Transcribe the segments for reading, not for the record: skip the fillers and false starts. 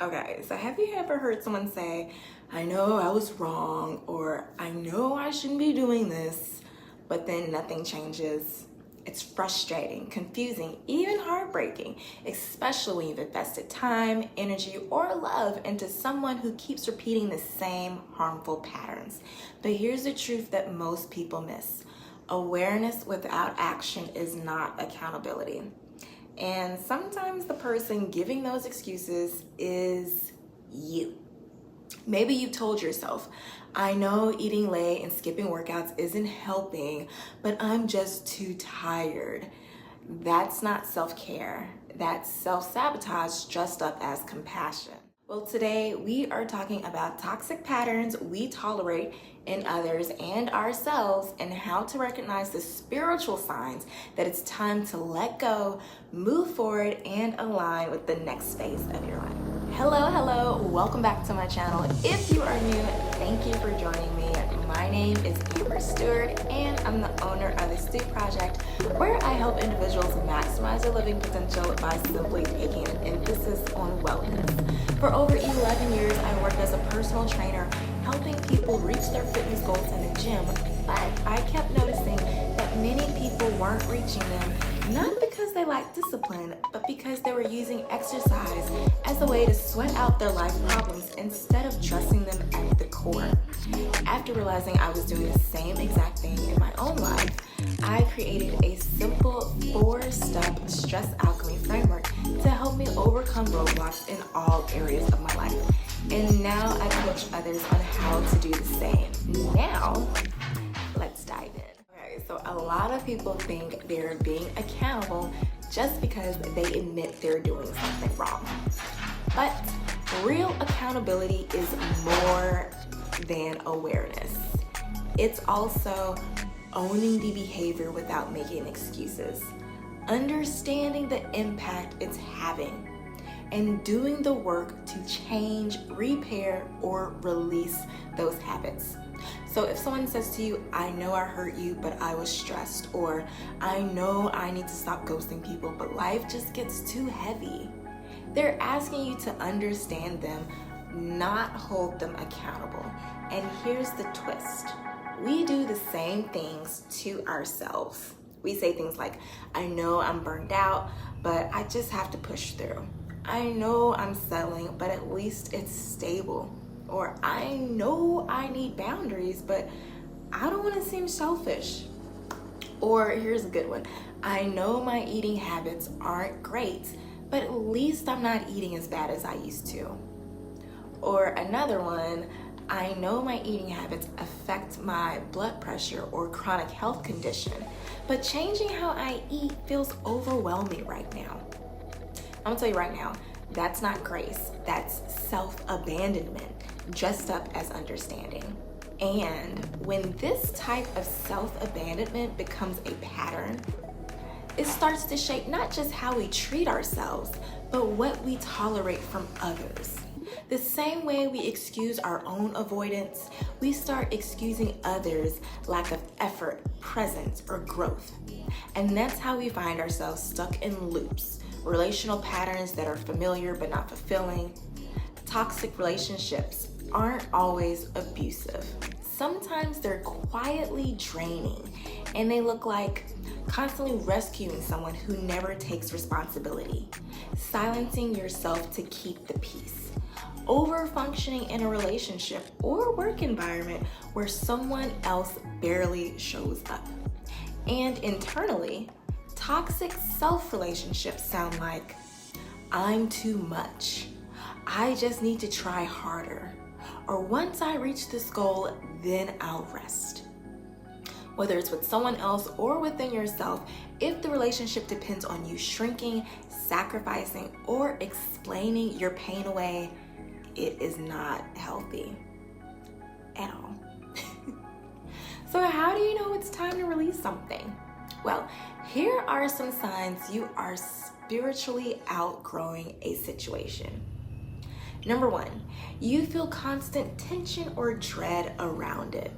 Okay, so have you ever heard someone say, I know I was wrong, or I know I shouldn't be doing this, but then nothing changes? It's frustrating, confusing, even heartbreaking, especially when you've invested time, energy, or love into someone who keeps repeating the same harmful patterns. But here's the truth that most people miss. Awareness without action is not accountability. And sometimes the person giving those excuses is you. Maybe you've told yourself, I know eating late and skipping workouts isn't helping, but I'm just too tired. That's not self-care. That's self-sabotage dressed up as compassion. Well, today we are talking about toxic patterns we tolerate in others and ourselves, and how to recognize the spiritual signs that it's time to let go, move forward, and align with the next phase of your life. Hello, welcome back to my channel. If you are new, thank you for joining me. My name is Amber Stewart, and I'm the owner of the Stu Project, where I help individuals maximize their living potential by simply taking an emphasis on wellness. For over 11 years, I worked as a personal trainer, helping people reach their fitness goals in the gym, but I kept noticing that many people weren't reaching them, not because they lacked discipline, but because they were using exercise as a way to sweat out their life problems instead of addressing them at the core. After realizing I was doing the same exact thing in my own life, I created a simple 4-step stress alchemy framework to help me overcome roadblocks in all areas of my life. And now I coach others on how to do the same. Now, let's dive in. Okay, so a lot of people think they're being accountable just because they admit they're doing something wrong. But real accountability is more than awareness. It's also owning the behavior without making excuses, understanding the impact it's having, and doing the work to change, repair, or release those habits. So if someone says to you, I know I hurt you, but I was stressed, or I know I need to stop ghosting people, but life just gets too heavy, they're asking you to understand them, not hold them accountable. And here's the twist. We do the same things to ourselves. We say things like, I know I'm burned out, but I just have to push through. I know I'm settling, but at least it's stable. Or I know I need boundaries, but I don't want to seem selfish. Or here's a good one. I know my eating habits aren't great, but at least I'm not eating as bad as I used to. Or another one, I know my eating habits affect my blood pressure or chronic health condition, but changing how I eat feels overwhelming right now. I'm gonna tell you right now, that's not grace, that's self-abandonment, dressed up as understanding. And when this type of self-abandonment becomes a pattern, it starts to shape not just how we treat ourselves, but what we tolerate from others. The same way we excuse our own avoidance, we start excusing others' lack of effort, presence, or growth. And that's how we find ourselves stuck in loops, relational patterns that are familiar but not fulfilling. Toxic relationships aren't always abusive. Sometimes they're quietly draining, and they look like constantly rescuing someone who never takes responsibility, silencing yourself to keep the peace, over-functioning in a relationship or work environment where someone else barely shows up. And internally, toxic self-relationships sound like, I'm too much, I just need to try harder, or once I reach this goal, then I'll rest. Whether it's with someone else or within yourself, if the relationship depends on you shrinking, sacrificing, or explaining your pain away, it is not healthy at all. So how do you know it's time to release something? Well, here are some signs you are spiritually outgrowing a situation. Number 1, you feel constant tension or dread around it.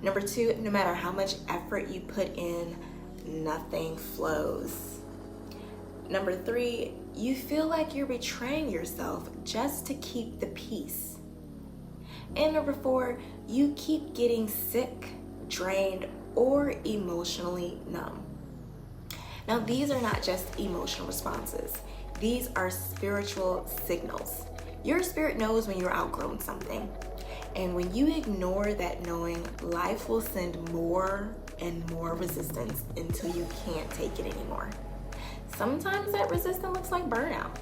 Number 2, no matter how much effort you put in, nothing flows. Number 3, you feel like you're betraying yourself just to keep the peace. And number 4, you keep getting sick, drained, or emotionally numb. Now, these are not just emotional responses. These are spiritual signals. Your spirit knows when you're outgrown something. And when you ignore that knowing, life will send more and more resistance until you can't take it anymore. Sometimes that resistance looks like burnout.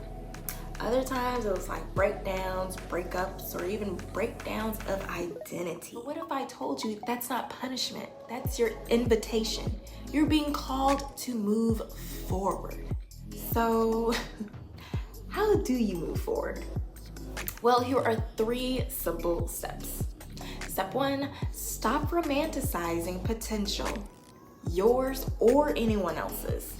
Other times it looks like breakdowns, breakups, or even breakdowns of identity. But what if I told you that's not punishment? That's your invitation. You're being called to move forward. So, how do you move forward? Well, here are 3 simple steps. Step 1, stop romanticizing potential, yours or anyone else's.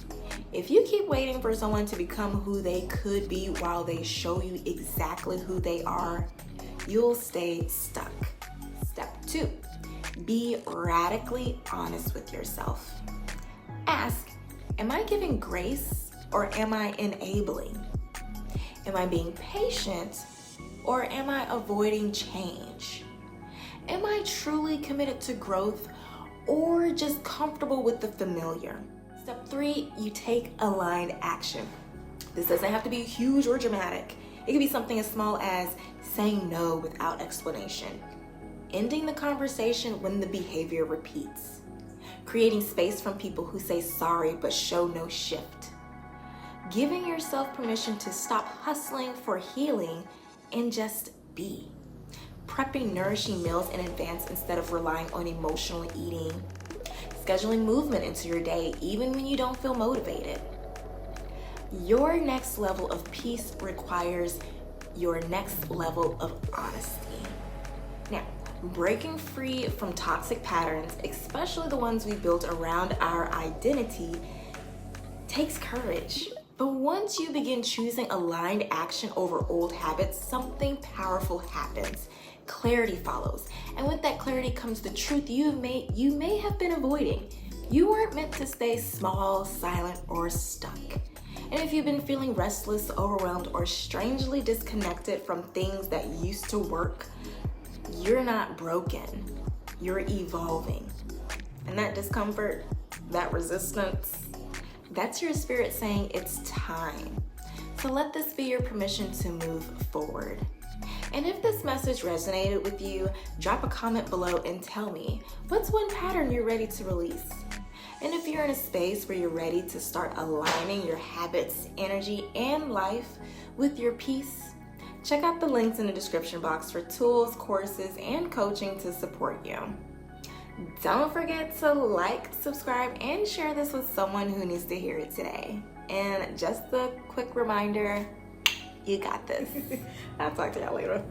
If you keep waiting for someone to become who they could be while they show you exactly who they are, you'll stay stuck. Step 2, be radically honest with yourself. Ask, am I giving grace or am I enabling? Am I being patient or am I avoiding change? Am I truly committed to growth or just comfortable with the familiar? Step 3, you take aligned action. This doesn't have to be huge or dramatic. It could be something as small as saying no without explanation, ending the conversation when the behavior repeats, creating space from people who say sorry but show no shift, giving yourself permission to stop hustling for healing and just be, prepping nourishing meals in advance instead of relying on emotional eating, scheduling movement into your day even when you don't feel motivated. Your next level of peace requires your next level of honesty. Now, breaking free from toxic patterns, especially the ones we built around our identity, takes courage. But once you begin choosing aligned action over old habits, something powerful happens. Clarity follows. And with that clarity comes the truth you may have been avoiding. You weren't meant to stay small, silent, or stuck. And if you've been feeling restless, overwhelmed, or strangely disconnected from things that used to work, you're not broken. You're evolving. And that discomfort, that resistance, that's your spirit saying it's time. So let this be your permission to move forward. And if this message resonated with you, drop a comment below and tell me, what's one pattern you're ready to release? And if you're in a space where you're ready to start aligning your habits, energy, and life with your peace, check out the links in the description box for tools, courses, and coaching to support you. Don't forget to like, subscribe, and share this with someone who needs to hear it today. And just a quick reminder, you got this. I'll talk to y'all later.